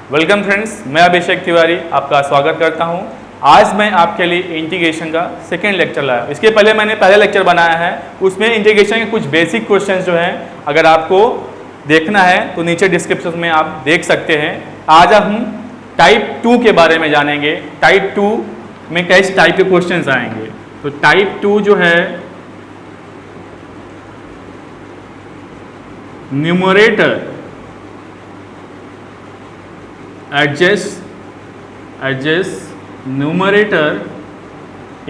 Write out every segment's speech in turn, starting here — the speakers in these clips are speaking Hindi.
वेलकम फ्रेंड्स, मैं अभिषेक तिवारी आपका स्वागत करता हूं। आज मैं आपके लिए इंटीग्रेशन का सेकेंड लेक्चर लाया। इसके पहले मैंने पहला लेक्चर बनाया है, उसमें इंटीग्रेशन के कुछ बेसिक क्वेश्चंस जो हैं अगर आपको देखना है तो नीचे डिस्क्रिप्शन में आप देख सकते हैं। आज हम टाइप 2 के बारे में जानेंगे। टाइप 2 में किस टाइप के क्वेश्चंस आएंगे। तो टाइप 2 जो है numerator adjust numerator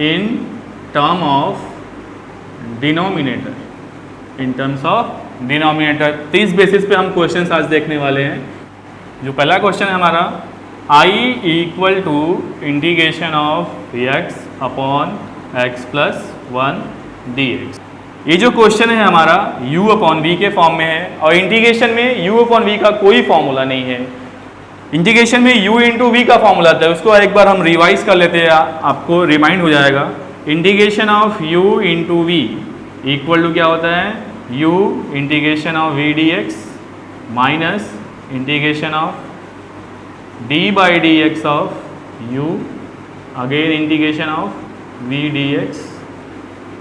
in term of denominator, in terms of denominator। तो इस बेसिस पे हम क्वेश्चन आज देखने वाले हैं। जो पहला क्वेश्चन है हमारा, I equal to integration of x upon x plus 1 dx। ये जो क्वेश्चन है हमारा u अपॉन v के फॉर्म में है और इंटीग्रेशन में u अपॉन v का कोई फॉर्मूला नहीं है। इंटीग्रेशन में u इंटू वी का फॉर्मूला था, उसको एक बार हम रिवाइज कर लेते हैं, आपको रिमाइंड हो जाएगा। Integration of u into v equal to क्या होता है, u integration of v dx minus integration of d by d x of u again integration of v dx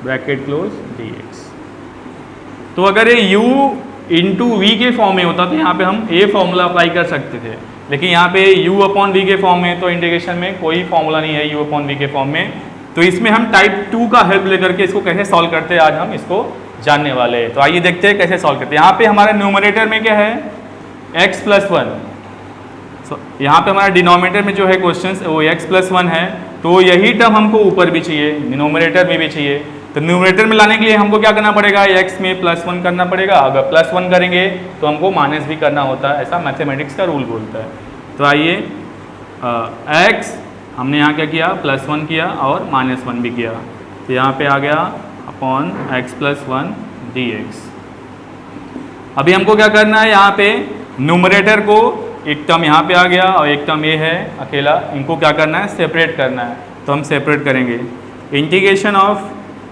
bracket close dx। तो अगर ये u इंटू वी के फॉर्म में होता तो यहाँ पे हम a फॉर्मूला अप्लाई कर सकते थे, लेकिन यहाँ पे u अपॉन वी के फॉर्म में, तो इंटीग्रेशन में कोई फॉर्मूला नहीं है u अपॉन वी के फॉर्म में। तो इसमें हम टाइप 2 का हेल्प लेकर के इसको कैसे सॉल्व करते हैं आज हम इसको जानने वाले हैं। तो आइए देखते हैं कैसे सॉल्व करते हैं। यहाँ पे हमारे न्यूमरेटर में क्या है, x प्लस 1। यहाँ पे हमारा डिनोमिनेटर में जो है क्वेश्चन वो x प्लस 1 है, तो यही टर्म हमको ऊपर भी चाहिए, डिनोमिनेटर में भी चाहिए। तो न्यूमरेटर में लाने के लिए हमको क्या करना पड़ेगा, x में प्लस 1 करना पड़ेगा। अगर प्लस 1 करेंगे तो हमको माइनस भी करना होता है, ऐसा मैथमेटिक्स का रूल बोलता है। तो आइए x हमने यहाँ क्या किया, प्लस 1 किया और माइनस 1 भी किया, तो यहाँ पे आ गया अपॉन x प्लस 1 dx। अभी हमको क्या करना है, यहाँ पे न्यूमरेटर को एक टर्म यहाँ पे आ गया और एक टर्म ये है अकेला, इनको क्या करना है, सेपरेट करना है। तो हम सेपरेट करेंगे, integration of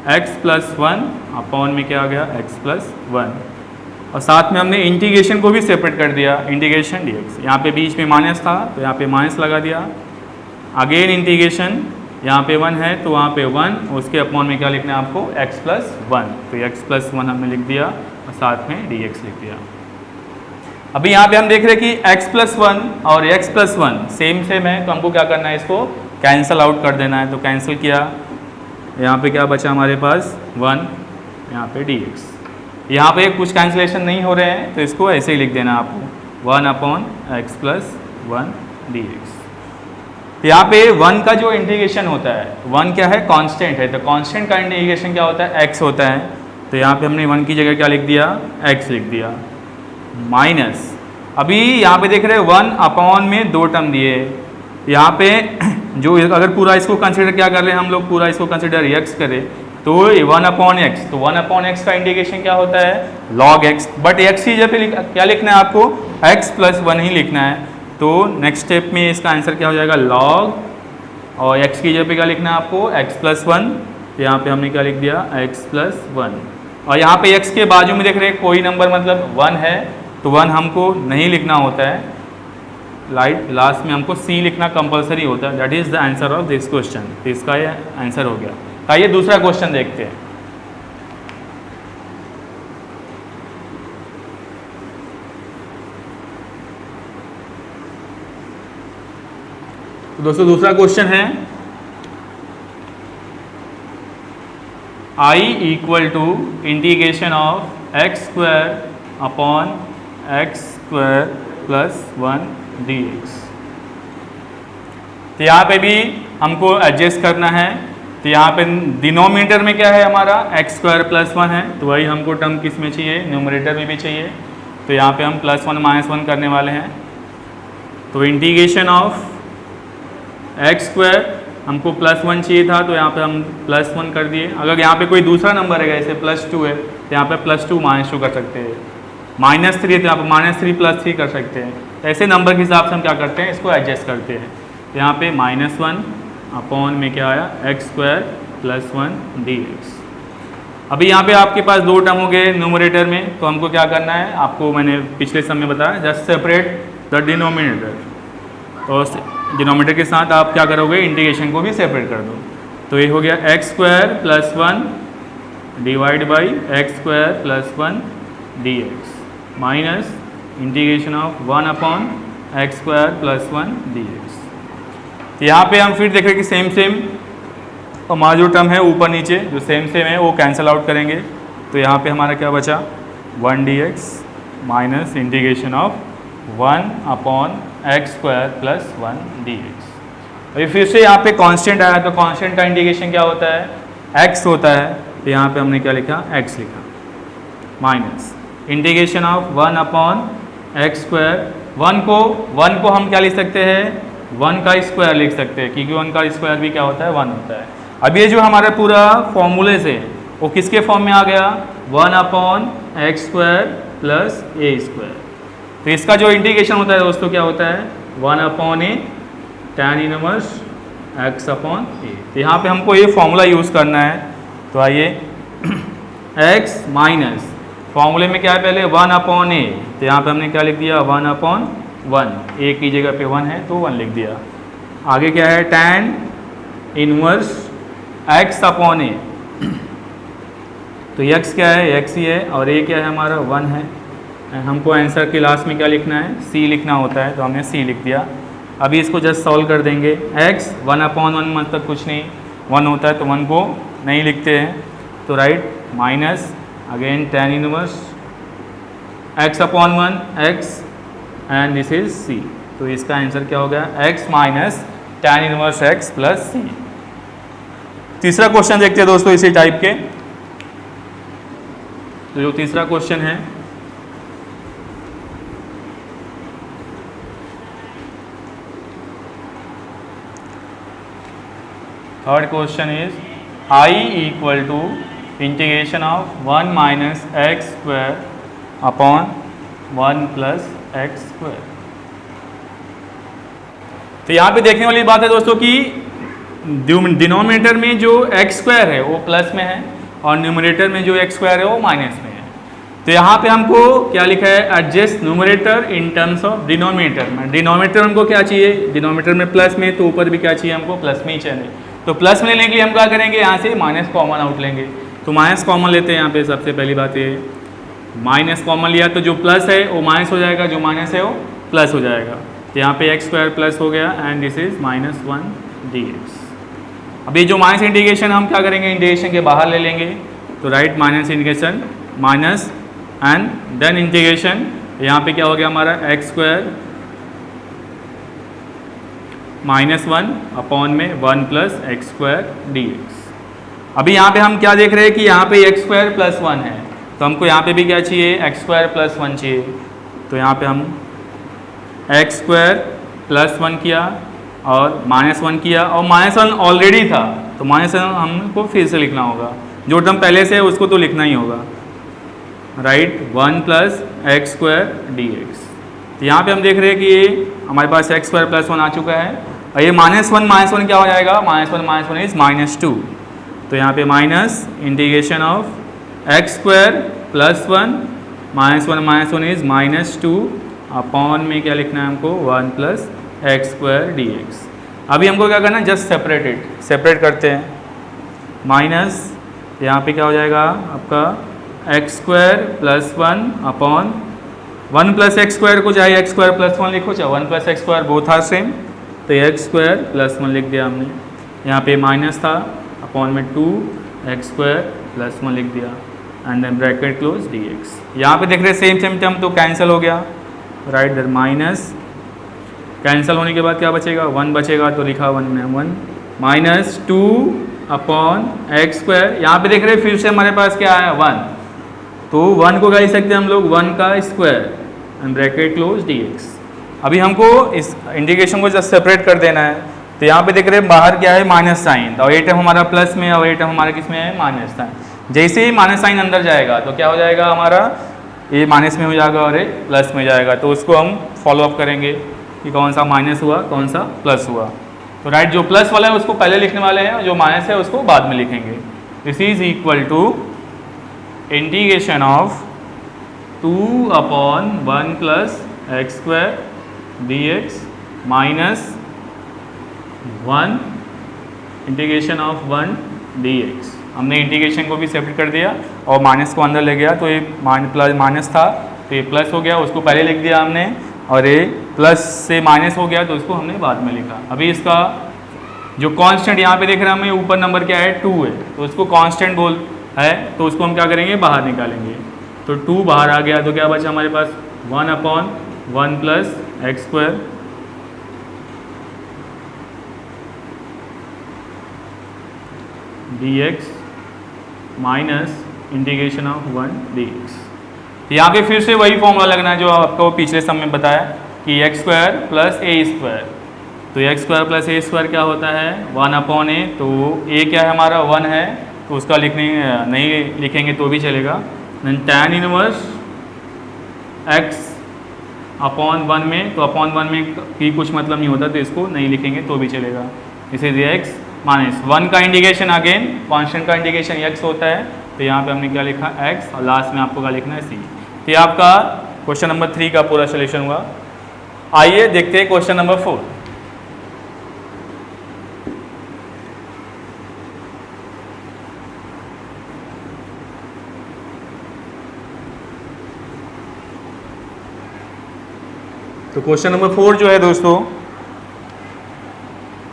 x plus 1 upon में क्या आ गया, x प्लस 1, और साथ में हमने इंटीग्रेशन को भी सेपरेट कर दिया, इंटीग्रेशन dx। यहाँ पे बीच में माइनस था तो यहाँ पे माइनस लगा दिया। अगेन इंटीग्रेशन, यहाँ पे 1 है तो वहाँ पे 1, उसके अपॉन में क्या लिखना है आपको, x प्लस 1। तो x प्लस 1 हमने लिख दिया और साथ में dx लिख दिया। अभी यहाँ पे हम देख रहे हैं कि x प्लस 1 और x प्लस 1 सेम है, तो हमको क्या करना है, इसको कैंसिल आउट कर देना है। तो कैंसिल किया, यहाँ पे क्या बचा हमारे पास, 1, यहाँ पे dx। यहाँ पे कुछ कैंसिलेशन नहीं हो रहे हैं तो इसको ऐसे ही लिख देना आपको, 1 अपॉन x प्लस 1 dx। तो यहाँ पे 1 का जो इंटीग्रेशन होता है, 1 क्या है, कांस्टेंट है, तो कांस्टेंट का इंटीग्रेशन क्या होता है, x होता है। तो यहाँ पे हमने 1 की जगह क्या लिख दिया, x लिख दिया, माइनस। अभी यहाँ पे देख रहे हैं 1 अपॉन में 2 टर्म दिए, यहाँ पे जो अगर पूरा इसको कंसिडर क्या कर रहे हैं हम लोग, पूरा इसको कंसिडर x करें तो 1 अपॉन x, तो 1 अपॉन x का इंटीग्रेशन क्या होता है, log x। बट x की जगह पे क्या लिखना है आपको, x प्लस 1 ही लिखना है। तो नेक्स्ट स्टेप में इसका आंसर क्या हो जाएगा, log, और x की जगह पे क्या लिखना है आपको, x प्लस 1। यहाँ पे हमने क्या लिख दिया, x प्लस 1, और यहाँ पे x के बाजू में देख रहे हैं कोई नंबर मतलब 1 है, तो 1 हमको नहीं लिखना होता है, लास्ट में हमको c लिखना कंपलसरी होता है। That is the answer of this question. तो इसका ये आंसर हो गया। आइए दूसरा क्वेश्चन देखते हैं। तो दोस्तों दूसरा क्वेश्चन है, I equal to integration of x square upon x square plus 1 dx। तो यहाँ पे भी हमको एडजस्ट करना है। तो यहाँ पे डिनोमिनेटर में क्या है हमारा, x स्क्वायर प्लस 1 है, तो वही हमको टर्म किस में चाहिए, न्यूमरेटर में भी चाहिए। तो यहाँ पे हम प्लस 1 माइनस 1 करने वाले हैं। तो इंटीग्रेशन ऑफ x स्क्वायर, हमको प्लस 1 चाहिए था तो यहाँ पे हम प्लस 1 कर दिए। अगर यहाँ पे कोई दूसरा नंबर है, जैसे प्लस 2 है, तो यहाँ पे प्लस 2 माइनस 2 कर सकते हैं। माइनस 3 है तो यहाँ पे माइनस 3 प्लस 3 कर सकते हैं। ऐसे नंबर के हिसाब से हम क्या करते हैं, इसको एडजस्ट करते हैं। तो यहाँ पे -1 अपॉन में क्या आया, x स्क्वायर प्लस 1 dx। अभी यहाँ पे आपके पास 2 टर्म हो गए न्यूमरेटर में, तो हमको क्या करना है, आपको मैंने पिछले समय बताया, जस्ट सेपरेट द डिनोमिनेटर। और डिनोमिनेटर के साथ आप क्या करोगे, इंटीग्रेशन को भी सेपरेट कर दो। तो ये हो गया x square plus 1 divide by x square plus 1 D x minus integration of 1 upon x square plus 1 D x. तो यहाँ पे हम फिर देख रहे हैं कि सेम हमारा जो टर्म है ऊपर नीचे जो सेम है वो कैंसिल आउट करेंगे। तो यहाँ पे हमारा क्या बचा 1 D x minus integration of 1 upon x square plus 1 D x. अभी फिर से यहाँ पे कांस्टेंट आया, तो कांस्टेंट का इंटीग्रेशन क्या होता है, x होता है। तो यहाँ पे हमने क्या लिखा, x लिखा minus integration of 1 upon x square. 1 को हम क्या लिख सकते हैं, 1 का स्क्वायर लिख सकते हैं, क्योंकि 1 का स्क्वायर भी क्या होता है, 1 होता है। अब ये जो हमारा पूरा फॉर्मूले से वो किसके फॉर्म में आ गया, 1 अपॉन एक्स स्क्वायर प्लस ए स्क्वायर। तो इसका जो इंटीग्रेशन होता है दोस्तों क्या होता है, 1 अपॉन ए tan इनवर्स x अपॉन ए। तो यहाँ पे हमको ये फॉर्मूला यूज़ करना है। तो आइए x माइनस फॉर्मूले में क्या है पहले 1 अपॉन ए, तो यहाँ पे हमने क्या लिख दिया 1 अपॉन 1, ए की जगह पे 1 है तो 1 लिख दिया। आगे क्या है tan इनवर्स x अपॉन ए, तो x क्या है, x ही है, और a क्या है हमारा 1 है। हमको आंसर के लास्ट में क्या लिखना है, c लिखना होता है, तो हमने c लिख दिया। अभी इसको जस्ट सॉल्व कर देंगे। x 1 अपॉन 1 मतलब कुछ नहीं, 1 होता है तो 1 को नहीं लिखते हैं, तो right minus again tan inverse x upon 1 x and this is c। तो इसका आंसर क्या हो गया, x minus tan inverse x plus c। तीसरा क्वेश्चन देखते हैं दोस्तों इसी टाइप के। तो जो तीसरा क्वेश्चन है, third question is I equal to integration of 1 minus x square upon 1 plus x square. तो यहाँ पे देखने वाली बात है दोस्तों कि डिनोमिनेटर में जो एक्स स्क्वायर है वो प्लस में है और न्यूमरेटर में जो एक्स स्क्वायर है वो माइनस में है। तो यहाँ पे हमको क्या लिखा है, adjust numerator in terms of denominator में। डिनोमिनेटर हमको क्या चाहिए, डिनोमिनेटर में प्लस में, तो ऊपर भी क्या चाहिए हमको, प्लस में ही चाहिए। तो प्लस में लेने के लिए हम क्या करेंगे, यहाँ से माइनस कॉमन आउट लेंगे। तो माइनस कॉमन लेते हैं यहाँ पे। सबसे पहली बात ये माइनस कॉमन लिया तो जो प्लस है वो माइनस हो जाएगा, जो माइनस है वो प्लस हो जाएगा। तो यहाँ पे एक्स स्क्वायर प्लस हो गया and this is minus 1 D x. अभी जो माइनस इंटीग्रेशन हम क्या करेंगे, इंटीग्रेशन के बाहर ले लेंगे। तो right minus integration minus and then integration, यहाँ पे क्या हो गया हमारा एक्स स्क्वायर माइनस 1 अपॉन में 1 plus x square d x. अभी यहाँ पे हम क्या देख रहे हैं कि यहाँ पे एक्स स्क्वायर प्लस 1 है, तो हमको यहाँ पे भी क्या चाहिए, एक्स स्क्वायर प्लस 1 चाहिए। तो यहाँ पे हम एक्स स्क्वायर प्लस 1 किया और माइनस 1 किया, और माइनस 1 ऑलरेडी था तो माइनस 1 हमको फिर से लिखना होगा। जो टर्म पहले से है उसको तो लिखना ही होगा, right 1 plus x square d x. तो यहाँ पे हम देख रहे हैं कि ये हमारे पास एक्स स्क्वायर प्लस 1 आ चुका है, और ये माइनस 1 क्या हो जाएगा, माइनस 1 इज माइनस 2। तो यहाँ पे minus integration of x square plus 1 minus 1 is minus 2 upon में क्या लिखना है हमको, 1 plus x square d x. अभी हमको क्या करना है, जस्ट सेपरेट करते हैं। माइनस यहाँ पे क्या हो जाएगा आपका x square plus 1 upon 1 plus x square को चाहे एक्स स्क्वायर प्लस 1 लिखो, चाहे 1 plus x square both are same. तो एक्स स्क्वायर प्लस 1 लिख दिया हमने, यहाँ पे माइनस था अपॉन में 2 एक्स स्क्वायर प्लस 1 लिख दिया and then bracket close d x. यहाँ पे देख रहे सेम टर्म तो कैंसिल हो गया, राइट देयर माइनस कैंसिल होने के बाद क्या बचेगा, 1 बचेगा, तो लिखा 1 में 1 माइनस 2 अपॉन एक्स स्क्वायर। यहाँ पे देख रहे फिर से हमारे पास क्या आया 1, तो 1 को क्या लिख सकते हैं हम लोग, 1 का square and bracket close d x. अभी हमको इस इंटीग्रेशन को जस्ट सेपरेट कर देना है। तो यहाँ पे देख रहे हैं बाहर क्या है, माइनस साइन, और ये टर्म हमारा प्लस में और ये टर्म हमारा किस में है, माइनस साइन। जैसे ही माइनस साइन अंदर जाएगा तो क्या हो जाएगा हमारा, ये माइनस में हो जाएगा और ये प्लस में जाएगा। तो उसको हम फॉलो अप करेंगे कि कौन सा माइनस हुआ कौन सा प्लस हुआ। तो राइट जो प्लस वाला है उसको पहले लिखने वाले हैं, जो माइनस है उसको बाद में लिखेंगे। This is equal to integration of 2 upon 1 plus x square d x minus 1 integration of 1 dx। हमने इंटीग्रेशन को भी सेपरेट कर दिया और माइनस को अंदर ले गया, तो ये प्लस माइनस था तो ये प्लस हो गया, उसको पहले लिख दिया हमने, और ये प्लस से माइनस हो गया तो इसको हमने बाद में लिखा। अभी इसका जो कांस्टेंट यहाँ पे देख रहे हैं हमें ऊपर नंबर क्या है 2 है, तो इसको कांस्टेंट बोल है, तो उसको हम क्या करेंगे बाहर निकालेंगे। तो 2 बाहर आ गया तो क्या बचा हमारे पास 1/1 plus x square dx minus integration of 1 dx। तो यहाँ पे फिर से वही फॉर्मूला लगना है जो आपको पिछले सम में बताया कि एक्स स्क्वायर प्लस ए स्क्वायर। तो एक्स स्क्वायर प्लस ए स्क्वायर क्या होता है 1/a, तो ए क्या है हमारा 1 है, तो उसका लिखने नहीं लिखेंगे तो भी चलेगा। Then tan inverse x upon 1 में, तो अपॉन 1 में की कुछ मतलब नहीं होता तो इसको नहीं लिखेंगे तो भी चलेगा। इसे x माइनस 1 का इंडिकेशन अगेन कॉन्स्टेंट का इंडिकेशन x होता है, तो यहाँ पे हमने क्या लिखा x और लास्ट में आपको क्या लिखना है c। तो ये आपका क्वेश्चन नंबर 3 का पूरा सोल्यूशन हुआ। आइए देखते हैं क्वेश्चन नंबर 4। तो क्वेश्चन नंबर 4 जो है दोस्तों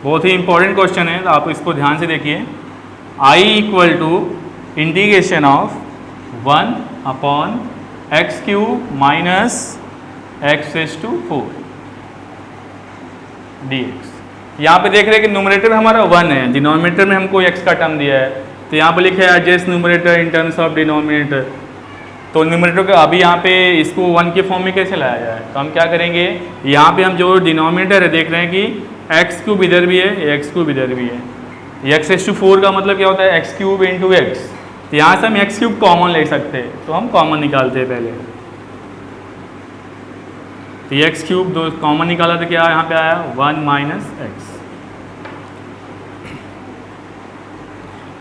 बहुत ही इंपॉर्टेंट क्वेश्चन है, तो आप इसको ध्यान से देखिए। I equal to integration of 1/x³ minus x⁴ dx। यहाँ पे देख रहे हैं कि न्यूमरेटर हमारा 1 है, डिनोमिनेटर में हमको x का टर्म दिया है, तो यहाँ पे लिखे है adjust numerator in terms of denominator. तो न्यूमरेटर का अभी यहाँ पे इसको 1 के फॉर्म में कैसे लाया जाए, तो हम क्या करेंगे, यहाँ पे हम जो डिनोमिनेटर है देख रहे हैं कि x³ इधर भी है, x³ इधर भी है। x⁴ का मतलब क्या होता है x³ इंटू x, तो यहाँ से हम x³ कॉमन ले सकते हैं, तो हम कॉमन निकालते हैं पहले। तो x³ दो कॉमन निकाला तो क्या यहाँ पे आया 1 माइनस x।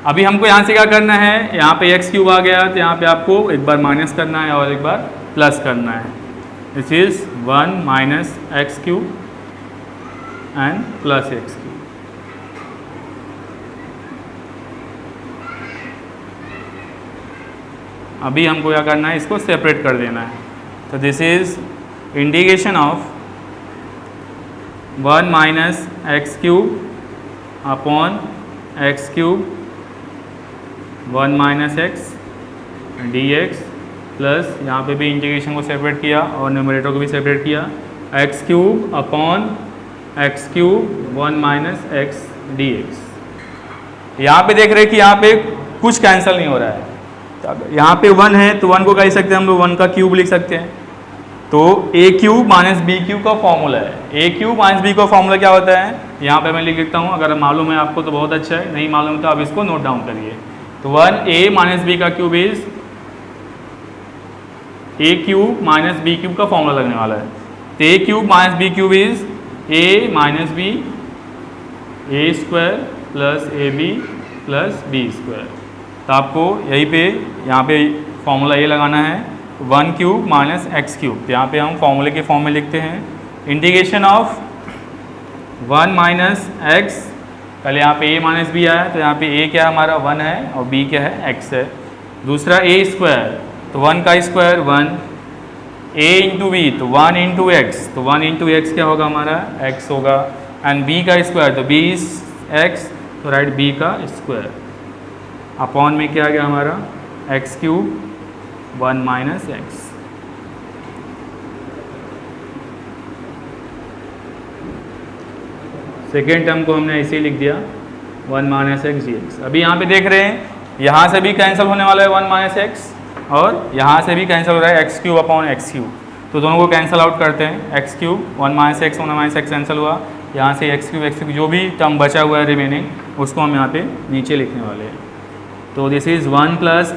अभी हमको यहाँ से क्या करना है, यहाँ पे x³ आ गया तो यहाँ पे आपको एक बार माइनस करना है और एक बार प्लस करना है। This is 1 minus x³ and plus x³। अभी हमको क्या करना है, इसको सेपरेट कर देना है। तो this is integration of 1 minus x³ upon x³ 1 minus x dx plus यहाँ पे भी इंटीग्रेशन को सेपरेट किया और न्यूमरेटर को भी सेपरेट किया x³ upon x³ 1 minus x dx। यहाँ पे देख रहे हैं कि यहाँ पे कुछ कैंसिल नहीं हो रहा है, तो यहाँ पे 1 है तो 1 को कह सकते हैं हम लोग 1 का क्यूब लिख सकते हैं। तो a³ माइनस b³ का फॉर्मूला है, a³ माइनस b का फॉर्मूला क्या होता है, यहाँ पे मैं लिख देता हूँ, अगर मालूम है आपको तो बहुत अच्छा है, नहीं मालूम तो आप इसको नोट डाउन करिए। तो 1a माइनस b का cube is a³ minus b³ का फॉर्मूला लगने वाला है। तो a³ minus b³ is a minus b a² plus ab plus b²। तो आपको यहीं पे यहाँ पे फॉर्मूला ये लगाना है 1³ माइनस x³। तो यहाँ पे हम फॉर्मूले के फॉर्म में लिखते हैं इंटीग्रेशन ऑफ 1 माइनस x, पहले यहाँ पे a माइनस b आया तो यहाँ पे a क्या हमारा 1 है और b क्या है x है। दूसरा a², तो 1 का स्क्वायर 1, a इंटू b तो 1 इंटू x, तो 1 इंटू x क्या होगा हमारा x होगा, एंड b का स्क्वायर तो b इज x, तो राइट b का स्क्वायर अपॉन में क्या आ गया हमारा x³ 1 minus x। Second term को हमने ऐसे ही लिख दिया 1 माइनस x dx। अभी यहाँ पे देख रहे हैं यहाँ से भी कैंसिल होने वाला है 1 माइनस x और यहाँ से भी कैंसिल हो रहा है x³ अपॉन x³, तो दोनों को कैंसिल आउट करते हैं। x³ 1 माइनस x कैंसिल हुआ, यहाँ से x³ जो भी टर्म बचा हुआ है रिमेनिंग उसको हम यहाँ पे नीचे लिखने वाले हैं। तो दिस इज़ 1 प्लस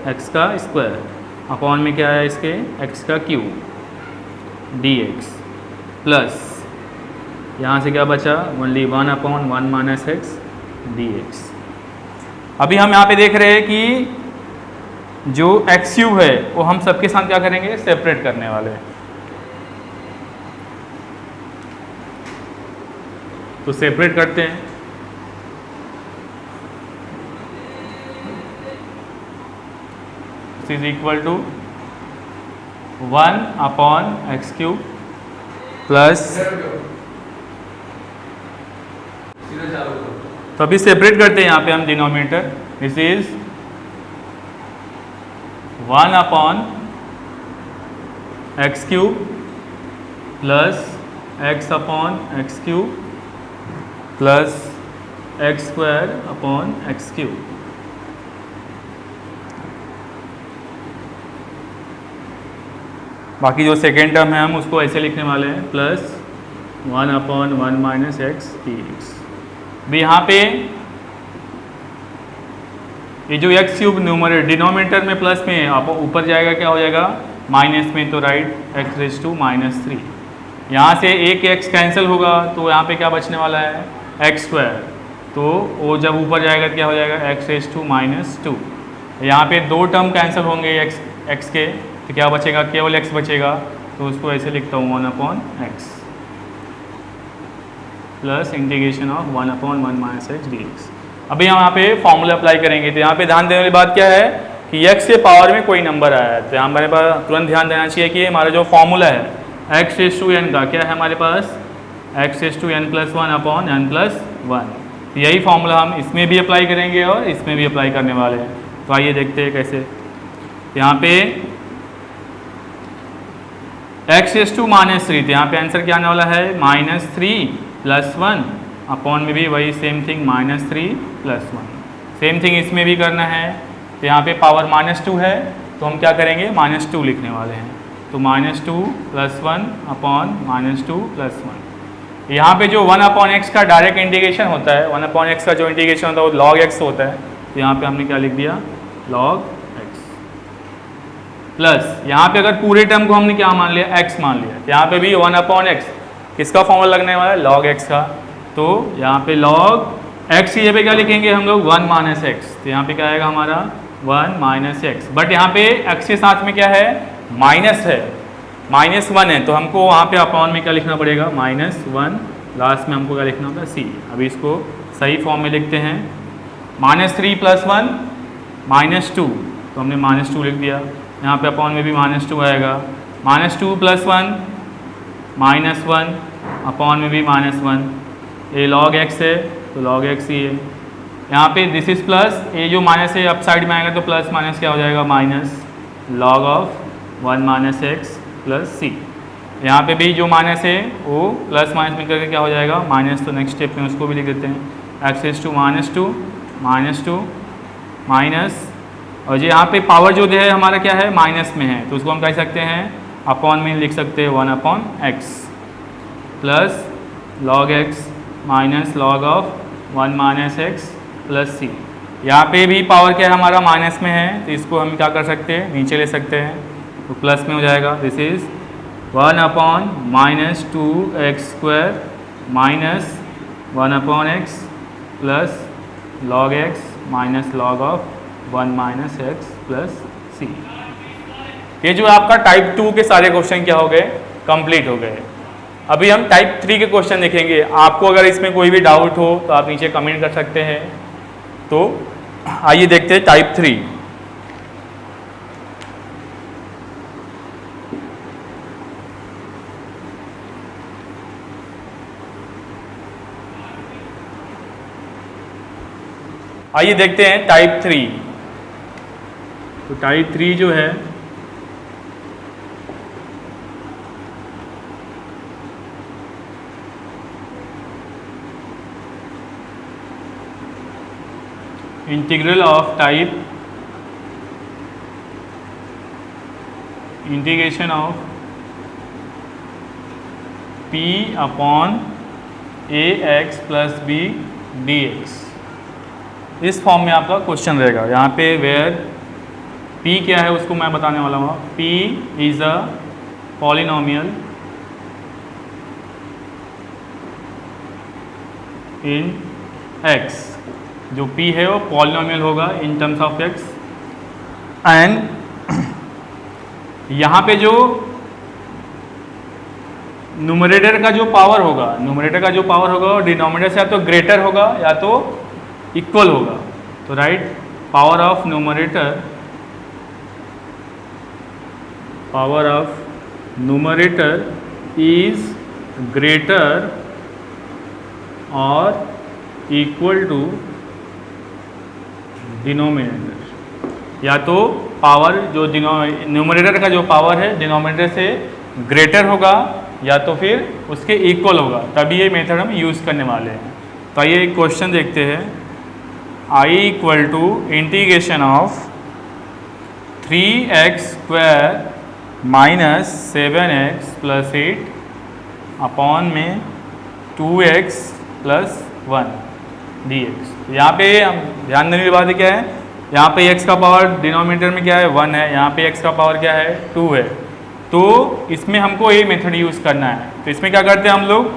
x का स्क्वायर अपॉन में क्या है इसके x का क्यूब dx प्लस यहाँ से क्या बचा ओनली 1/1 माइनस x dx। अभी हम यहाँ पे देख रहे हैं कि जो x³ है वो हम सबके साथ क्या करेंगे सेपरेट करने वाले हैं। तो सेपरेट करते हैं। This is equal to 1/x³ plus, तो अभी सेपरेट करते हैं यहाँ पे हम denominator. This is 1/x³ plus x/x³ plus x²/x³। बाकी जो सेकेंड टर्म है हम उसको ऐसे लिखने वाले हैं, प्लस 1/1 - x dx। भी यहाँ पे ये जो x³ न्यूमरेटर डिनोमिनेटर में प्लस में आप ऊपर जाएगा क्या हो जाएगा माइनस में, तो राइट x⁻³ यहाँ से एक x कैंसिल होगा तो यहाँ पे क्या बचने वाला है x², तो वो जब ऊपर जाएगा क्या हो जाएगा x⁻²। यहाँ पे दो टर्म कैंसिल होंगे x के, तो क्या बचेगा केवल x बचेगा, तो उसको ऐसे लिखता हूँ 1/x plus integration of 1/1 - x dx। अभी हम यहाँ पे फॉर्मूला अप्लाई करेंगे, तो यहाँ पे ध्यान देने वाली बात क्या है कि x के पावर में कोई नंबर आया है, तो यहाँ हमारे पास तुरंत ध्यान देना चाहिए कि हमारा जो फॉर्मूला है x⁻n का क्या है हमारे पास x⁻n+1/n+1। यही फॉर्मूला हम इसमें भी अप्लाई करेंगे और इसमें भी अप्लाई करने वाले हैं। तो आइए देखते हैं कैसे। यहाँ पे x⁻³ तो यहाँ पे आंसर क्या आने वाला है -3+1 अपॉन में भी वही सेम थिंग -3+1। सेम थिंग इसमें भी करना है, तो यहाँ पे पावर -2 है तो हम क्या करेंगे -2 लिखने वाले हैं, तो -2+1 अपॉन -2+1। यहाँ पे जो 1/x का डायरेक्ट इंटीग्रेशन होता है, 1/x का जो इंटीग्रेशन होता है वो log x होता है, तो यहाँ पे हमने क्या लिख दिया log x प्लस यहाँ पे अगर पूरे टर्म को हमने क्या मान लिया x मान लिया, तो यहाँ पे भी 1/x किसका फॉर्मूला लगने वाला है log x का, तो यहाँ पे log x की जगह पे क्या लिखेंगे हम लोग 1 - x, तो यहाँ पे क्या आएगा हमारा 1 - x। बट यहाँ पे x के साथ में क्या है माइनस है, -1 है, तो हमको वहाँ पे अपॉन में क्या लिखना पड़ेगा -1, लास्ट में हमको क्या लिखना होगा c। अभी इसको सही फॉर्म में लिखते हैं, -3+1 -2, तो हमने -2 लिख दिया। यहाँ पे अपॉन में भी -2 आएगा, -2+1 -1 अपॉन में भी -1। ये log x है तो log x ही है। यहाँ पे दिस इज प्लस, ये जो माइनस है अप साइड में आएगा तो प्लस माइनस क्या हो जाएगा minus log of 1 - x plus c। यहाँ पे भी जो माइनस है वो प्लस माइनस में करके क्या हो जाएगा माइनस, तो नेक्स्ट स्टेप में उसको भी लिख देते हैं x⁻² -2 माइनस, और जो यहाँ पे पावर जो है हमारा क्या है माइनस में है, तो उसको हम कह सकते हैं अपॉन में लिख सकते हैं 1/x plus log x minus log of 1 - x plus c। यहाँ पे भी पावर क्या है हमारा माइनस में है, तो इसको हम क्या कर सकते हैं नीचे ले सकते हैं, तो प्लस में हो जाएगा this is 1/-2x² minus 1/x plus log x minus log of 1 - x plus c। ये जो आपका टाइप 2 के सारे क्वेश्चन क्या हो गए कंप्लीट हो गए। अभी हम टाइप 3 के क्वेश्चन देखेंगे। आपको अगर इसमें कोई भी डाउट हो तो आप नीचे कमेंट कर सकते हैं। तो आइए देखते हैं टाइप 3। आइए देखते हैं टाइप 3। तो टाइप 3 जो है integral of type integration of p upon ax plus b dx, इस फॉर्म में आपका क्वेश्चन रहेगा। यहाँ पे वेयर p क्या है उसको मैं बताने वाला हूँ। p is a polynomial in x, जो p है वो पॉलिनोमियल होगा in terms of x, and यहाँ पे जो न्यूमरेटर का जो पावर होगा और डिनोमिनेटर से या तो ग्रेटर होगा या तो इक्वल होगा। तो right, power of numerator is greater और इक्वल टू डिनोमिनेटर, या तो पावर जो न्यूमरेटर का जो पावर है डिनोमिनेटर से ग्रेटर होगा या तो फिर उसके इक्वल होगा, तभी ये मेथड हम यूज़ करने वाले हैं। तो आइए एक क्वेश्चन देखते हैं। I equal to integration of 3x² minus 7x plus 8 upon में 2x प्लस 1 dx। यहाँ पे हम ध्यान देने की बात क्या है, यहाँ पे x का पावर डिनोमिनेटर में क्या है 1 है, यहाँ पे x का पावर क्या है 2 है। तो इसमें हमको ये मेथड यूज़ करना है। तो इसमें क्या करते हैं हम लोग,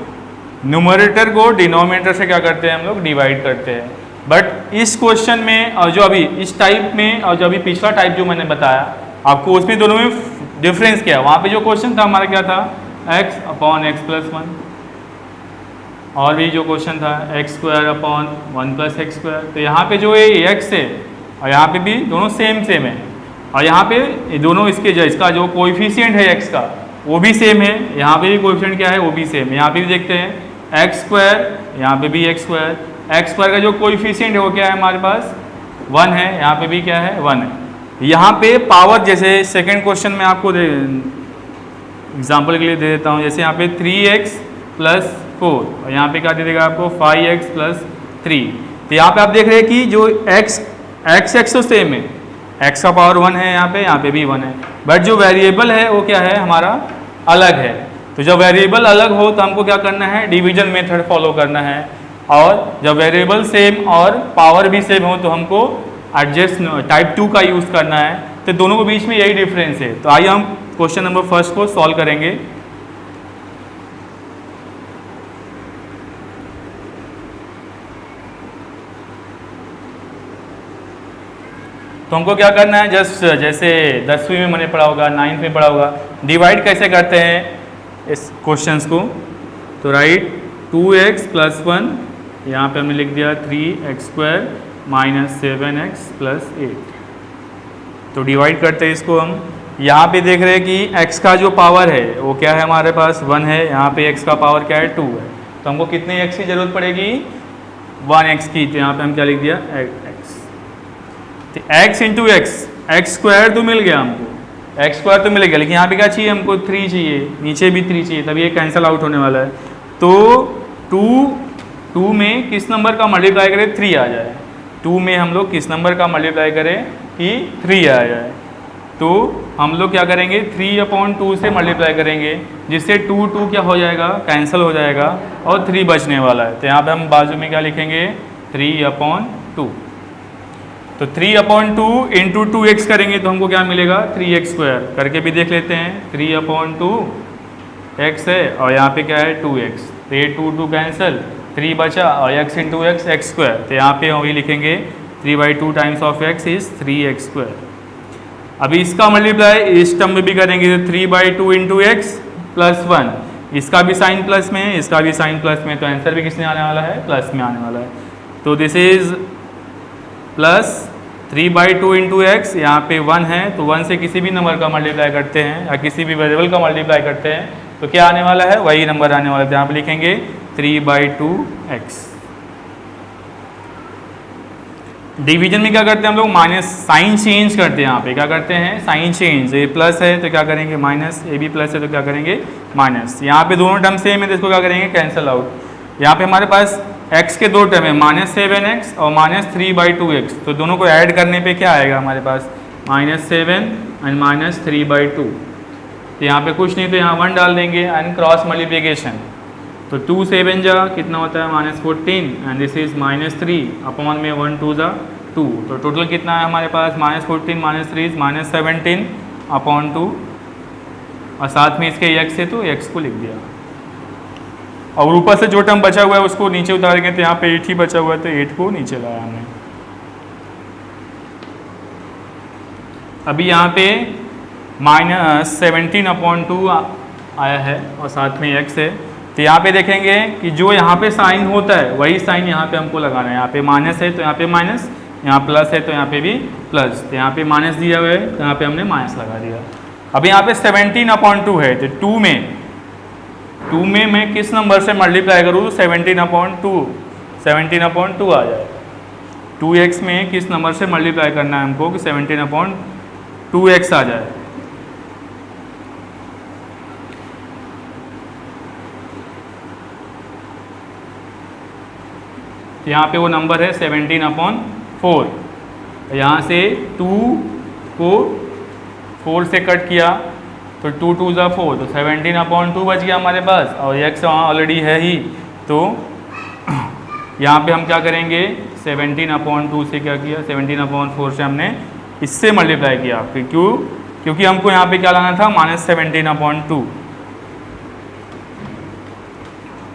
न्यूमरेटर को डिनोमिनेटर से क्या करते हैं हम लोग डिवाइड करते हैं। बट इस क्वेश्चन में और जो अभी इस टाइप में और जो अभी पिछला टाइप जो मैंने बताया आपको, उसमें दोनों में डिफरेंस क्या है। वहाँ पे जो क्वेश्चन था हमारा क्या था, x अपॉन x प्लस 1, और भी जो क्वेश्चन था x² अपॉन 1 प्लस x²। तो यहाँ पे जो ये x है और यहाँ पे भी दोनों सेम है, और यहाँ पे दोनों इसका जो कोएफिशिएंट है x का वो भी सेम है, यहाँ पे भी कोएफिशिएंट क्या है वो भी सेम है। यहाँ पे भी देखते हैं x², यहाँ पे भी x² का जो कोएफिशिएंट है वो क्या है हमारे पास 1 है, यहाँ पे भी क्या है 1 है। यहाँ पे पावर, जैसे सेकंड क्वेश्चन में आपको एग्जाम्पल के लिए दे देता हूँ, जैसे यहाँ पे 3x प्लस 4 और यहाँ पे क्या दे देगा आपको 5x प्लस 3। तो यहाँ पे आप देख रहे हैं कि जो x तो सेम है, x का पावर 1 है, यहाँ पे भी 1 है, बट जो वेरिएबल है वो क्या है हमारा अलग है। तो जब वेरिएबल अलग हो तो हमको क्या करना है, डिवीजन मेथड फॉलो करना है, और जब वेरिएबल सेम और पावर भी सेम हो तो हमको एडजस्ट टाइप 2 का यूज़ करना है। तो दोनों के बीच में यही डिफरेंस है। तो आइए हम क्वेश्चन नंबर फर्स्ट को सॉल्व करेंगे। तो हमको क्या करना है, जस्ट जैसे 10वीं में मैंने पढ़ा होगा, 9th में पढ़ा होगा, डिवाइड कैसे करते हैं इस क्वेश्चंस को। तो राइट 2x प्लस 1, यहाँ पे हमने लिख दिया 3x² माइनस 7x प्लस 8। तो डिवाइड करते हैं इसको हम। यहाँ पे देख रहे हैं कि x का जो पावर है वो क्या है हमारे पास 1 है, यहाँ पे x का पावर क्या है 2 है। तो हमको कितने x की ज़रूरत पड़ेगी 1x की। तो यहाँ पे हम क्या लिख दिया x। तो x इंटू x² तो मिल गया हमको, x² तो मिल गया, लेकिन यहाँ पे क्या चाहिए हमको 3 चाहिए, नीचे भी 3 चाहिए, तभी ये कैंसिल आउट होने वाला है। तो 2 में किस नंबर का मल्टीप्लाई करें 3 आ जाए, 2 में हम लोग किस नंबर का मल्टीप्लाई करें कि 3 आ जाए। तो हम लोग क्या करेंगे 3/2 से मल्टीप्लाई करेंगे, जिससे 2 क्या हो जाएगा कैंसिल हो जाएगा और 3 बचने वाला है। तो यहाँ पे हम बाजू में क्या लिखेंगे 3/2। तो 3/2 इंटू 2x करेंगे तो हमको क्या मिलेगा 3x² करके भी देख लेते हैं। 3/2 x है और यहाँ पे क्या है 2x, तो ये 2 कैंसिल, 3 बचा और x इंटू x² तो यहाँ पे वही लिखेंगे 3/2 times of x is 3x²। अभी इसका मल्टीप्लाई इस टर्म में भी करेंगे तो 3/2 इंटू x प्लस 1, इसका भी साइन प्लस में है, इसका भी साइन प्लस में, तो आंसर भी किसमें आने वाला है प्लस में आने वाला है। तो this is plus 3/2 into x, यहाँ पे 1 है तो 1 से किसी भी नंबर का मल्टीप्लाई करते हैं या किसी भी वेरिएबल का मल्टीप्लाई करते हैं तो क्या आने वाला है वही नंबर आने वाला है। तो यहाँ पे लिखेंगे 3/2x। डिवीजन में क्या करते हैं हम लोग माइनस साइन चेंज करते हैं, यहाँ पे क्या करते हैं साइन चेंज, ये प्लस है तो क्या करेंगे माइनस, ये भी प्लस है तो क्या करेंगे माइनस। यहाँ पे दोनों टर्म सेम है तो इसको क्या करेंगे कैंसिल आउट। यहाँ पे हमारे पास x के 2 टर्म है -7x और -3/2x, तो दोनों को ऐड करने पे क्या आएगा हमारे पास -7 एंड -3/2। तो यहाँ पे कुछ नहीं तो यहाँ 1 डाल देंगे एंड क्रॉस मल्टीप्लिकेशन, तो 2 7 जा कितना होता है -14 एंड दिस इज -3 अपॉन में 1 2 जा 2, तो टोटल कितना है हमारे पास -14 -3 -17 अपॉन 2, और साथ में इसके x है तो x को लिख दिया, और ऊपर से जो टर्म बचा हुआ है उसको नीचे उतारेंगे तो यहाँ पे 8 ही बचा हुआ है तो 8 को नीचे लाया हमने। अभी यहाँ पे -17/2 आया है और साथ में x है। तो यहाँ पे देखेंगे कि जो यहाँ पे साइन होता है वही साइन यहाँ पे हमको लगाना है। यहाँ पे माइनस है तो यहाँ पे माइनस, यहाँ प्लस है तो यहाँ पे भी प्लस। तो यहाँ पे माइनस दिया हुआ है तो यहाँ पे हमने माइनस लगा दिया। अभी यहाँ पे 17/2 है तो 2 में मैं किस नंबर से मल्टीप्लाई करूँ 17/2 आ जाए। 2x में किस नंबर से मल्टीप्लाई करना है हमको कि 17/2x आ जाए। यहाँ पे वो नंबर है 17/4। यहाँ से 2 को 4 से कट किया तो 2 2 ज़ा 4 तो 17/2 बच गया हमारे पास और x वहाँ ऑलरेडी है ही। तो यहाँ पे हम क्या करेंगे 17/2 से क्या किया 17/4 से हमने इससे मल्टीप्लाई किया। क्यों? क्योंकि हमको यहाँ पे क्या लाना था -17/2।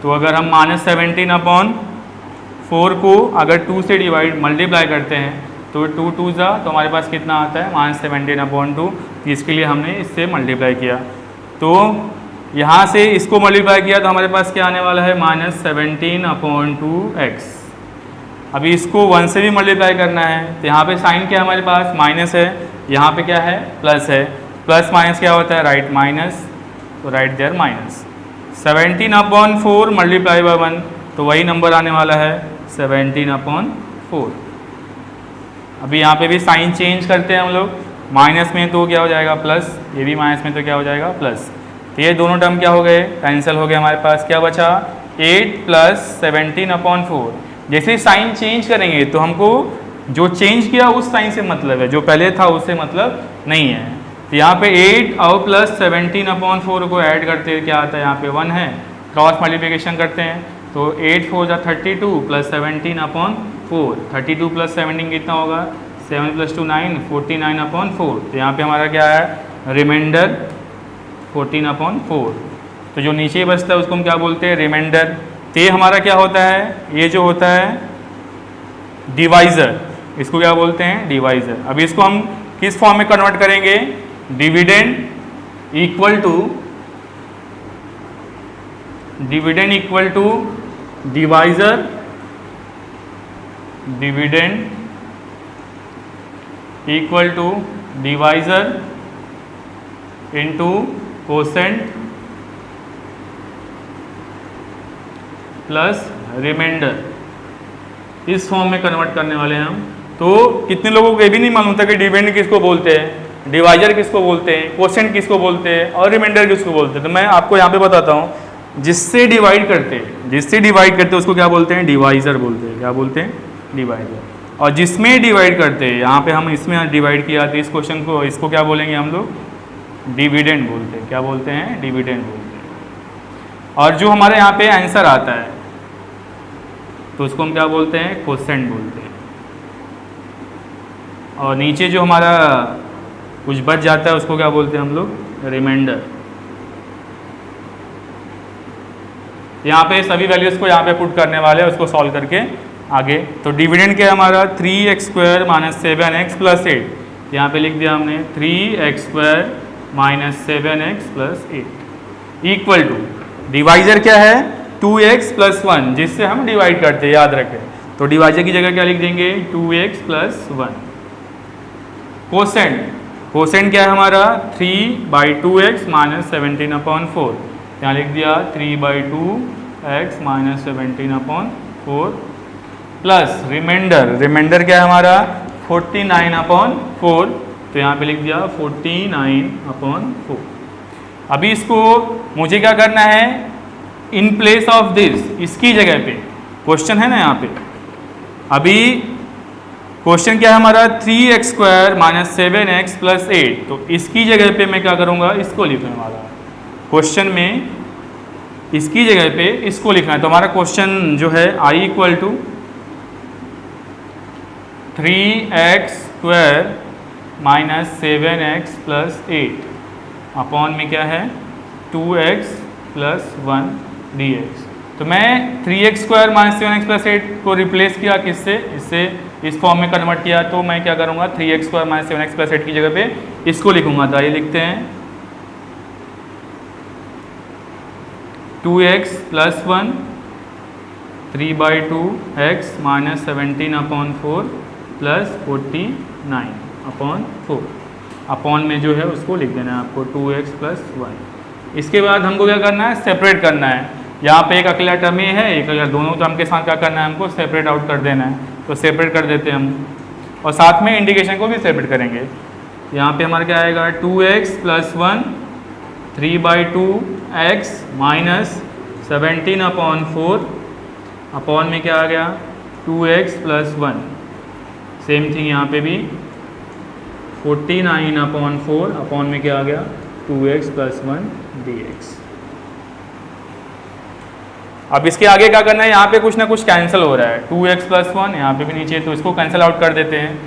तो अगर हम -17/4 को अगर 2 से मल्टीप्लाई करते हैं तो 2 2 ज़ा तो हमारे पास कितना आता है -17/2। इसके लिए हमने इससे मल्टीप्लाई किया। तो यहाँ से इसको मल्टीप्लाई किया तो हमारे पास क्या आने वाला है -17/2x। अभी इसको 1 से भी मल्टीप्लाई करना है तो यहाँ पे साइन क्या है हमारे पास माइनस है, यहाँ पे क्या है प्लस है। प्लस माइनस क्या होता है राइट माइनस, तो right there minus. 17/4 multiply by 1 तो वही नंबर आने वाला है 17/4। अभी यहाँ पे भी साइन चेंज करते हैं हम लोग। माइनस में तो क्या हो जाएगा प्लस, ये भी माइनस में तो क्या हो जाएगा प्लस। तो ये दोनों टर्म क्या हो गए कैंसिल हो गए। हमारे पास क्या बचा 8 + 17/4। जैसे साइन चेंज करेंगे तो हमको जो चेंज किया उस साइन से मतलब है, जो पहले था उससे मतलब नहीं है। तो यहाँ पे 8 और प्लस 17/4 को ऐड करते हैं क्या आता है यहाँ पे 1 है, क्रॉस मल्टीप्लिकेशन करते हैं तो 8 4 = 32 + 17/4। 32 + 17 कितना होगा 7 + 2 9 49/4। तो यहाँ पे हमारा क्या है रिमाइंडर 14/4। तो जो नीचे बचता है उसको हम क्या बोलते हैं रिमाइंडर। तो ये हमारा क्या होता है, ये जो होता है डिवाइज़र, इसको क्या बोलते हैं डिवाइज़र। अभी इसको हम किस फॉर्म में कन्वर्ट करेंगे dividend equal to divisor, dividend equal to divisor into quotient plus remainder, इस फॉर्म में कन्वर्ट करने वाले हैं हम। तो कितने लोगों को ये भी नहीं मालूम था कि डिविडेंड किसको बोलते हैं, डिवाइजर किसको बोलते हैं, कोसेंट किसको बोलते हैं और रिमाइंडर किसको बोलते हैं। तो मैं आपको यहाँ पे बताता हूँ। जिससे डिवाइड करते हैं उसको क्या बोलते हैं डिवाइज़र बोलते हैं। क्या बोलते हैं डिवाइज़र। और जिसमें डिवाइड करते हैं, यहाँ पे हम इसमें डिवाइड किया तो इस क्वेश्चन को, इसको क्या बोलेंगे हम लोग डिविडेंड बोलते हैं। क्या बोलते हैं डिविडेंड बोलते हैं। और जो हमारे यहाँ पे आंसर आता है तो उसको हम क्या बोलते हैं कोसेंट बोलते हैं। और नीचे जो हमारा कुछ बच जाता है उसको क्या बोलते हैं हम लोग रिमाइंडर। यहाँ पे सभी वैल्यूज़ को यहाँ पे पुट करने वाले हैं, उसको सॉल्व करके आगे। तो डिविडेंड क्या है हमारा 3x² - 7x + 8। यहाँ पे लिख दिया हमने 3x² - 7x + 8 equal to divisor क्या है 2x + 1, जिससे हम डिवाइड करते हैं याद रखें। तो डिवाइज़र की जगह क्या लिख देंगे 2x + 1। कोसेंट क्या है हमारा 3/2x - 17/4। यहाँ लिख दिया 3/2x - 17/4 प्लस रिमाइंडर क्या है हमारा 49/4। तो यहाँ पे लिख दिया 49/4। अभी इसको मुझे क्या करना है इन प्लेस ऑफ दिस, इसकी जगह पे क्वेश्चन है ना यहाँ पे। अभी क्वेश्चन क्या है हमारा 3x² - 7x + 8। तो इसकी जगह पे मैं क्या करूँगा इसको लिखने वाला। क्वेश्चन में इसकी जगह पे इसको लिखना है। तो हमारा क्वेश्चन जो है I = 3x² - 7x + 8 अपॉन में क्या है 2x + 1 dx। तो मैं 3x² - 7x + 8 को रिप्लेस किया किससे, इससे इस फॉर्म में कन्वर्ट किया। तो मैं क्या करूँगा 3x² - 7x + 8 की जगह पे इसको लिखूँगा। तो ये लिखते हैं 2x plus 1 3/2x minus 17/4 plus 49/4 upon में जो है उसको लिख देना है आपको 2x प्लस 1। इसके बाद हमको क्या करना है, सेपरेट करना है। यहाँ पे एक अकेला टर्म ये है, एक अकेला, दोनों टर्म के साथ क्या करना है हमको सेपरेट आउट कर देना है। तो सेपरेट कर देते हैं हम, और साथ में इंटीग्रेशन को भी सेपरेट करेंगे। यहाँ पे हमारा क्या आएगा 2x plus 1 3/2x minus 17/4 upon में क्या आ गया 2x प्लस 1। सेम थिंग यहाँ पे भी 49/4 अपॉन में क्या आ गया 2x प्लस 1 dx। अब इसके आगे क्या करना है, यहाँ पे कुछ ना कुछ कैंसिल हो रहा है, 2x प्लस 1 यहाँ पे भी नीचे, तो इसको कैंसिल आउट कर देते हैं।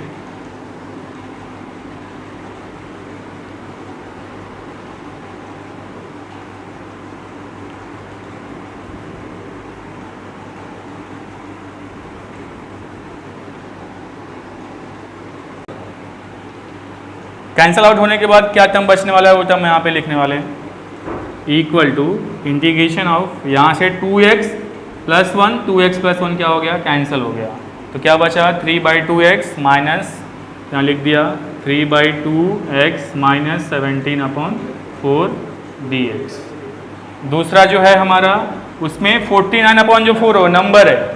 कैंसिल आउट होने के बाद क्या टर्म बचने वाला है, वो टर्म यहाँ पे लिखने वाले हैं, इक्वल टू इंटीग्रेशन ऑफ, यहाँ से 2x प्लस 1 2x प्लस 1 क्या हो गया, कैंसिल हो गया। तो क्या बचा 3/2x माइनस, यहाँ लिख दिया 3/2x माइनस 17/4 dx। दूसरा जो है हमारा उसमें 49/4 हो, नंबर है,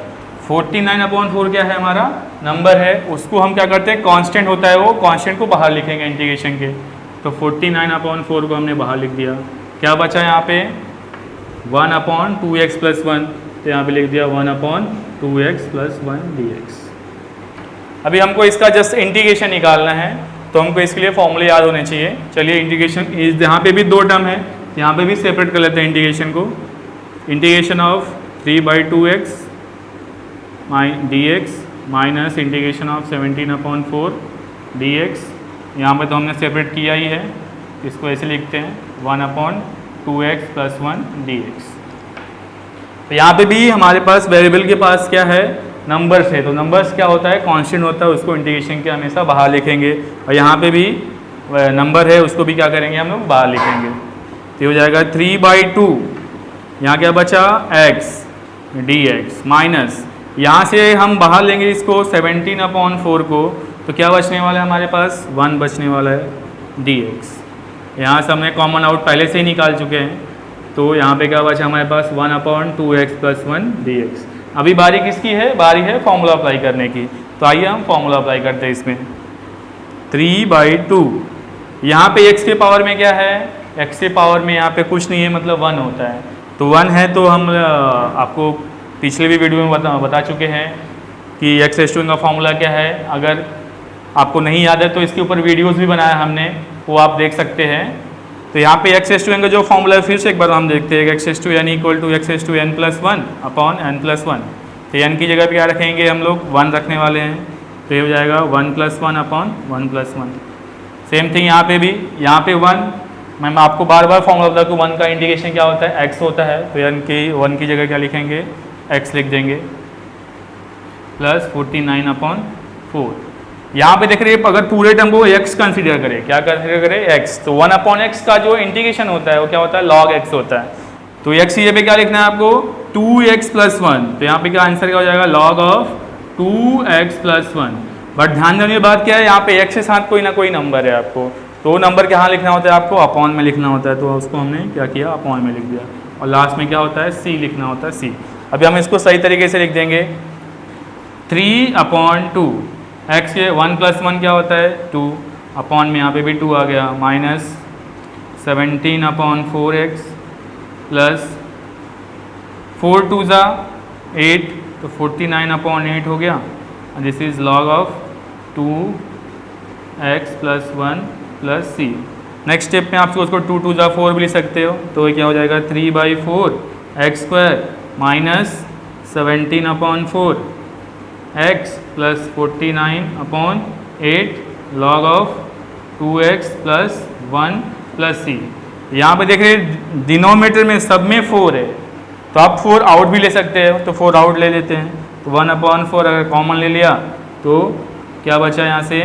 49/4 क्या है हमारा नंबर है, उसको हम क्या करते हैं कांस्टेंट होता है वो, कांस्टेंट को बाहर लिखेंगे इंटीग्रेशन के। तो 49/4 को हमने बाहर लिख दिया। क्या बचा यहाँ पे 1/2x प्लस 1, तो यहाँ पे लिख दिया 1/2x प्लस 1 dx। अभी हमको इसका जस्ट इंटीग्रेशन निकालना है, तो हमको इसके लिए फॉर्मूले याद होने चाहिए। चलिए इंटीग्रेशन, यहाँ पे भी दो टर्म है, यहाँ पे भी सेपरेट कर लेते हैं इंटीग्रेशन को। Integration of 3/2x dx minus integration of 17/4 dx। यहाँ पे तो हमने सेपरेट किया ही है, इसको ऐसे लिखते हैं 1/2x प्लस 1 dx। तो यहाँ पे भी हमारे पास वेरिएबल के पास क्या है, नंबर्स है, तो नंबर्स क्या होता है कांस्टेंट होता है, उसको इंटीग्रेशन के हमेशा बाहर लिखेंगे। और यहाँ पे भी नंबर है, उसको भी क्या करेंगे हम लोग बाहर लिखेंगे। तो हो जाएगा 3/2, यहाँ क्या बचा x dx माइनस, यहाँ से हम बाहर लेंगे इसको 17/4 को, तो क्या बचने वाला है हमारे पास 1 बचने वाला है dx। यहाँ से हमने कॉमन आउट पहले से ही निकाल चुके हैं, तो यहाँ पे क्या बचा हमारे पास 1/2x प्लस 1 dx। अभी बारी किसकी है, बारी है फॉर्मूला अप्लाई करने की। तो आइए हम फॉर्मूला अप्लाई करते हैं इसमें। 3/2, यहाँ पे x के पावर में क्या है, x के पावर में यहाँ पे कुछ नहीं है, मतलब 1 होता है। तो 1 है, तो हम आपको पिछले भी वीडियो में बता चुके हैं कि x का फॉर्मूला क्या है। अगर आपको नहीं याद है तो इसके ऊपर वीडियोस भी बनाया हमने, वो आप देख सकते हैं। तो यहाँ पे x का जो फॉर्मूला है फिर से एक बार हम देखते हैं, x(n) equal to x(n plus 1 upon n plus 1। तो n की जगह पे क्या रखेंगे हम लोग 1 रखने वाले हैं, तो ये हो जाएगा 1 plus 1 upon 1 plus 1। Same thing यहाँ पे भी, यहाँ पे 1, मैं आपको बार बार फॉर्मूला बता दूँ 1 का इंटीग्रेशन क्या होता है, x होता है। तो n की जगह क्या लिखेंगे, x लिख देंगे प्लस 49/4। यहाँ पे देख रहे हैं अगर पूरे टर्म को x कंसीडर करें, क्या कंसीडर करें x, तो 1/x का जो इंटीग्रेशन होता है वो क्या होता है log x होता है। तो x की जगह पे क्या लिखना है आपको 2x प्लस 1, तो यहाँ पे क्या आंसर क्या हो जाएगा log of 2x plus 1। But ध्यान देने की बात क्या है, यहाँ पे x के साथ कोई ना कोई नंबर है आपको, तो नंबर कहाँ लिखना होता है आपको अपॉन में लिखना होता है। तो उसको हमने क्या किया अपॉन में लिख दिया, और लास्ट में क्या होता है c लिखना होता है c। अभी हम इसको सही तरीके से लिख देंगे 3/2, x के 1 प्लस 1 क्या होता है 2, अपॉन में यहाँ पे भी 2 आ गया, माइनस 17/4x प्लस 4 2 ज़ा 8, तो 49/8 हो गया। This is log of 2x plus 1 plus c। Next step में आप उसको 2 2 ज़ा 4 भी लिख सकते हो, तो ये क्या हो जाएगा 3/4x² minus 17/4 x plus 49/8 log of 2x plus 1 plus c। यहाँ पे देख रहे हैं डिनोमिनेटर में सब में 4 है, तो आप 4 आउट भी ले सकते हैं, तो 4 आउट ले लेते हैं। तो 1/4 अगर कॉमन ले लिया तो क्या बचा यहाँ से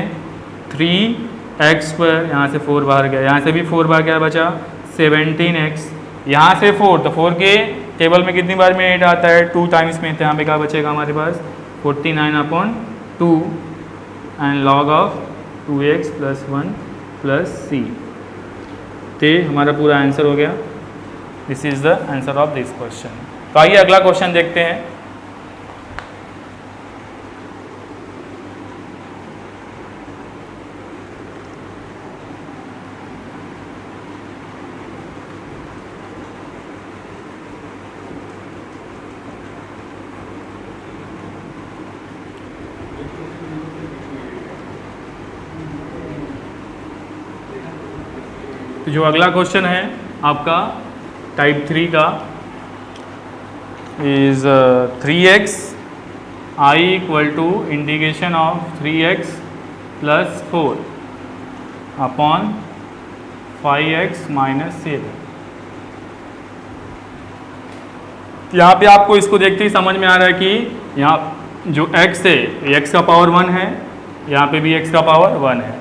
3x², यहाँ से 4 बाहर गया, यहाँ से भी 4 बाहर क्या बचा 17x, यहाँ से 4, तो 4 के टेबल में कितनी बार में 8 आता है, 2 टाइम्स में, तो यहाँ पे क्या बचेगा हमारे पास 49/2 and log of 2x + 1 + c। तो हमारा पूरा आंसर हो गया। This is the answer of this question. तो आइए अगला क्वेश्चन देखते हैं। तो जो अगला क्वेश्चन है आपका टाइप 3 का is 3x I = integration of 3x + 4 upon 5x - 7। यहाँ पे आपको इसको देखते ही समझ में आ रहा है कि यहाँ जो x है x का पावर 1 है, यहाँ पे भी x का पावर 1 है।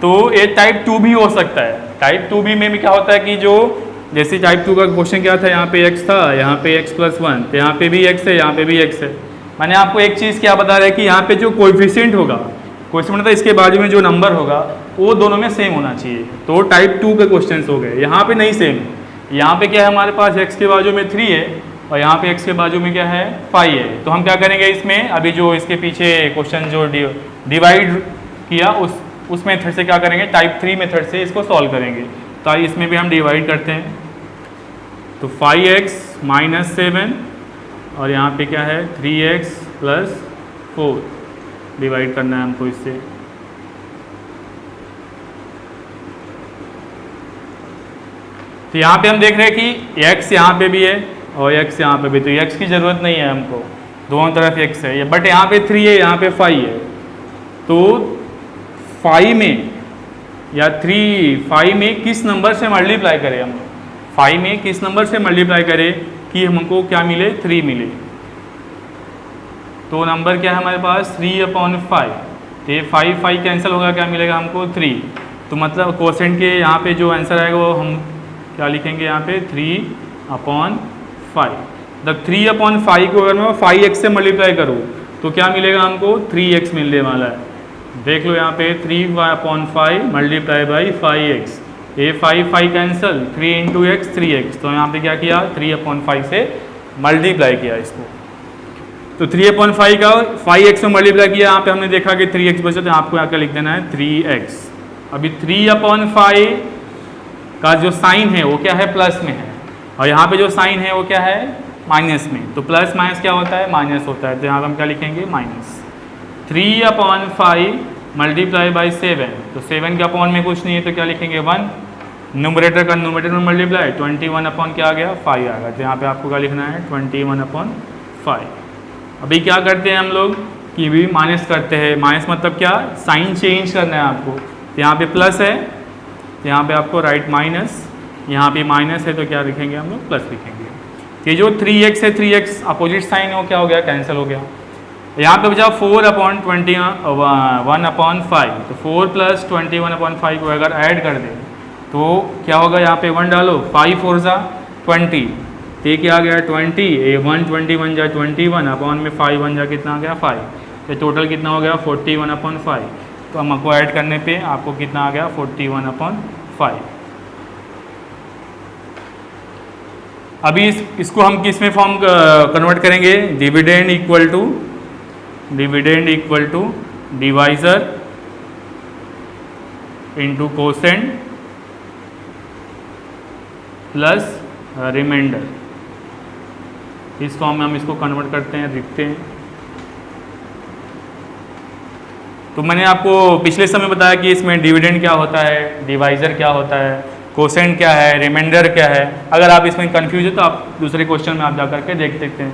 तो ये टाइप 2 भी हो सकता है। टाइप 2 भी में भी क्या होता है कि जो जैसे टाइप 2 का क्वेश्चन क्या था, यहाँ पे x था, यहाँ पे x + 1, तो यहाँ पे भी x है, यहाँ पे भी x है। मैंने आपको एक चीज़ क्या बता रहा है कि यहाँ पे जो कोएफिशिएंट होगा, कोएफिशिएंट मतलब इसके बाजू में जो नंबर होगा वो दोनों में सेम होना चाहिए। तो टाइप 2 के क्वेश्चन हो गए। यहाँ पे नहीं सेम है। यहाँ पे क्या है, हमारे पास x के बाजू में 3 है और यहाँ पे x के बाजू में क्या है 5 है। तो हम क्या करेंगे इसमें, अभी जो इसके पीछे क्वेश्चन जो डिवाइड किया उस मेथड से क्या करेंगे, टाइप 3 मेथड से इसको सॉल्व करेंगे। तो आइए इसमें भी हम डिवाइड करते हैं। तो 5x - 7 और यहाँ पे क्या है 3x + 4 डिवाइड करना है हमको इससे। तो यहाँ पे हम देख रहे हैं कि x यहाँ पे भी है और x यहाँ पे भी, तो x की ज़रूरत नहीं है हमको, दोनों तरफ x है। बट यहाँ पे 3 है, यहाँ पे 5 है। तो 5 में या 5 में किस नंबर से मल्टीप्लाई करें हम, 5 में किस नंबर से मल्टीप्लाई करें कि हमको क्या मिले, 3 मिले। तो नंबर क्या है हमारे पास 3/5। तो ये 5 कैंसिल होगा, क्या मिलेगा हमको 3। तो मतलब क्वोशेंट के यहाँ पे जो आंसर आएगा वो हम क्या लिखेंगे यहाँ पे 3/5। द 3/5 को अगर मैं 5x से मल्टीप्लाई करूँ तो क्या मिलेगा हमको 3x मिलने वाला है। देख लो यहाँ पे 3/5 मल्टीप्लाई बाई 5x, ये 5 कैंसिल, 3 × x 3x। तो यहाँ पे क्या किया 3/5 से मल्टीप्लाई किया इसको। तो 3/5 का 5x में मल्टीप्लाई किया, यहाँ पे हमने देखा कि 3x बचा, तो आपको यहाँ क्या लिख देना है 3x। अभी 3/5 का जो साइन है वो क्या है, प्लस में है, और यहाँ पे जो साइन है वो क्या है, माइनस में। तो प्लस माइनस क्या होता है, माइनस होता है। तो यहाँ पे हम क्या लिखेंगे माइनस 3/5 मल्टीप्लाई बाई 7। तो 7 के अपॉन में कुछ नहीं है तो क्या लिखेंगे 1। न्यूमरेटर का न्यूमरेटर में मल्टीप्लाई 21 अपॉन क्या आ गया 5 आ गया। तो यहाँ पे आपको क्या लिखना है 21/5। अभी क्या करते हैं हम लोग कि भी माइनस करते हैं। माइनस मतलब क्या, साइन चेंज करना है आपको। तो यहाँ पे प्लस है, तो यहाँ पे आपको राइट माइनस, यहाँ पे माइनस है तो क्या लिखेंगे हम लोग प्लस लिखेंगे। ये जो 3x है 3x अपोजिट साइन हो क्या हो गया, कैंसिल हो गया। यहाँ पे बचा 4/21/5। तो 4 + 21/5 को अगर ऐड कर दें तो क्या होगा, यहाँ पे 1 डालो, 5 4 × 20, तो क्या आ गया 20, 1 21 जा 21 अपॉन में 5 1 जा कितना आ गया 5। तो टोटल कितना हो गया 41/5। तो हमको ऐड करने पे आपको कितना आ गया 41/5। अभी इसको हम किस में फॉर्म कन्वर्ट करेंगे, dividend equal to divisor into quotient plus remainder. इस फॉर्म में हम इसको कन्वर्ट करते हैं, लिखते हैं। तो मैंने आपको पिछले समय बताया कि इसमें डिविडेंड क्या होता है, डिवाइजर क्या होता है, कोसेंट क्या है, रिमाइंडर क्या है। अगर आप इसमें कंफ्यूज है तो आप दूसरे क्वेश्चन में आप जा करके देख सकते हैं।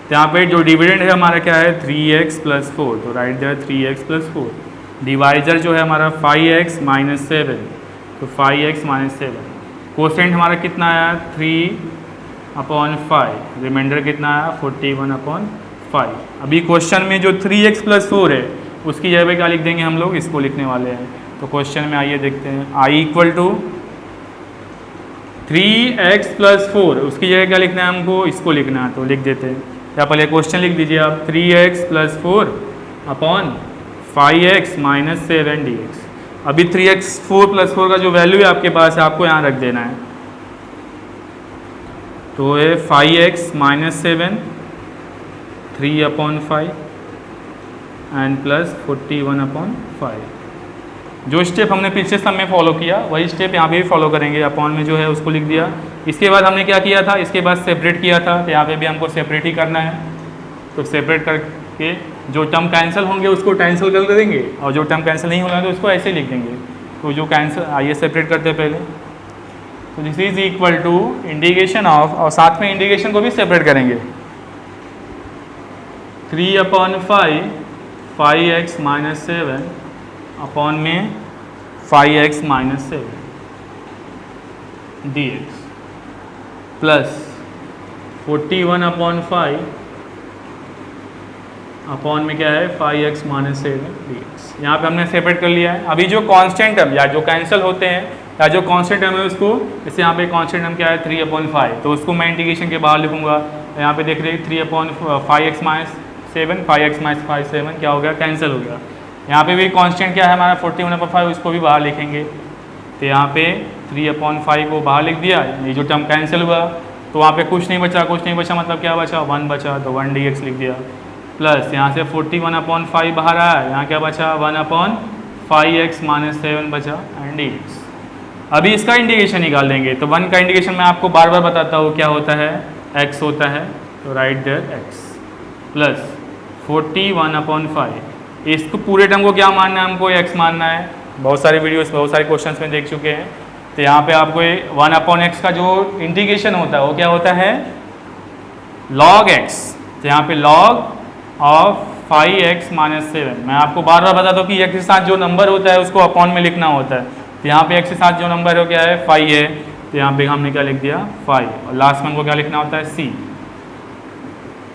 तो यहाँ पे जो डिविडेंड है हमारा क्या है 3x + 4, तो राइट देयर 3x + 4। डिवाइजर जो है हमारा 5x - 7, तो 5x - 7। कोसेंट हमारा कितना आया 3/5, रिमाइंडर कितना आया 41/5। अभी क्वेश्चन में जो 3x + 4 है उसकी जगह पे क्या लिख देंगे हम लोग, इसको लिखने वाले हैं। तो क्वेश्चन में आइए देखते हैं, I = 3x प्लस 4, उसकी जगह क्या लिखना है हमको, इसको लिखना है, तो लिख देते हैं। या पहले क्वेश्चन लिख दीजिए आप, 3x plus 4 upon 5x minus 7 dx। अभी 3x 4 प्लस 4 का जो वैल्यू है आपके पास है, आपको यहाँ रख देना है। तो है 5x minus 7, 3 upon 5 and plus 41 upon 5। जो स्टेप हमने पिछले सम में फॉलो किया वही स्टेप यहाँ पे भी फॉलो करेंगे। अपॉन में जो है उसको लिख दिया। इसके बाद हमने क्या किया था, इसके बाद सेपरेट किया था, तो यहाँ पे भी हमको सेपरेट ही करना है। तो सेपरेट करके जो टर्म कैंसिल होंगे उसको कैंसिल कर देंगे, और जो टर्म कैंसिल नहीं होगा तो उसको ऐसे लिख देंगे। तो जो कैंसिल, आइए सेपरेट करते हैं पहले। तो this is equal to integration of, और साथ में इंटीग्रेशन को भी सेपरेट करेंगे, 3 अपॉन 5 5x माइनस 7 अपॉन में 5x minus 7 dx plus 41 upon 5 upon में क्या है 5x माइनस 7 dx। यहाँ पे हमने सेपरेट कर लिया है। अभी जो कांस्टेंट टर्म या जो कैंसिल होते हैं या जो कांस्टेंट टर्म है उसको, जैसे यहाँ पे कांस्टेंट टर्म क्या है 3 अपॉन 5, तो उसको मैं इंटीग्रेशन के बाहर लिखूंगा। यहाँ पे देख रहे हैं 3 upon 5x minus 7, 5x minus 5 7 क्या हो गया, कैंसिल हो गया। यहाँ पे भी कांस्टेंट क्या है हमारा 41 अपॉन 5, उसको भी बाहर लिखेंगे। तो यहाँ पे 3 अपॉन 5 को बाहर लिख दिया, ये जो टर्म कैंसिल हुआ, तो वहाँ पे कुछ नहीं बचा, मतलब क्या बचा 1 बचा, तो 1 dx लिख दिया। प्लस यहाँ से 41 अपॉन 5 बाहर आया, यहाँ क्या बचा 1 अपॉन 5x माइनस 7 बचा एंड dx। अभी इसका इंटीग्रेशन निकाल देंगे। तो 1 का इंटीग्रेशन मैं आपको बार बार बताता हूँ क्या होता है, x होता है, तो right there x plus 41 upon 5। इसको पूरे टर्म को क्या मानना है, हमको x मानना है। बहुत सारे वीडियोस, बहुत सारे क्वेश्चंस में देख चुके हैं। तो यहाँ पे आपको 1 अपॉन x का जो इंटीग्रेशन होता है वो क्या होता है, log x। तो यहाँ पे log ऑफ 5x माइनस 7। मैं आपको बार बार बताता हूँ कि x के साथ जो नंबर होता है उसको अपॉन में लिखना होता है। तो यहाँ पे x के साथ जो नंबर है वो क्या है 5 है, तो यहाँ पे हमने क्या लिख दिया 5, और लास्ट में हमको क्या लिखना होता है c।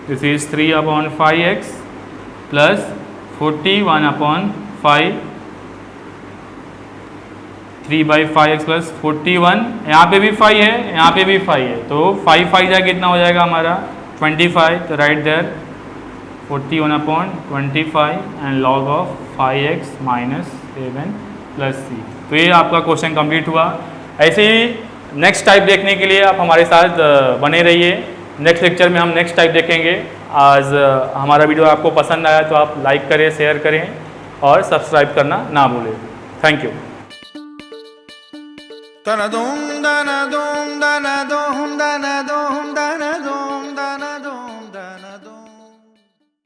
This is 3 upon 5x plus 41 upon 5, 3 by 5x plus 41। यहाँ पे भी 5 है, यहाँ पे भी 5 है, तो 5 5 जाए कितना हो जाएगा हमारा 25। तो right there 41 upon 25 and log of 5x minus 7 plus c। तो ये आपका क्वेश्चन कंप्लीट हुआ। ऐसे ही नेक्स्ट टाइप देखने के लिए आप हमारे साथ बने रहिए। नेक्स्ट लेक्चर में हम नेक्स्ट टाइप देखेंगे। आज हमारा वीडियो आपको पसंद आया तो आप लाइक करें, शेयर करें और सब्सक्राइब करना ना भूलें। Thank you. Dana dum dana dum dana dum dana dum dana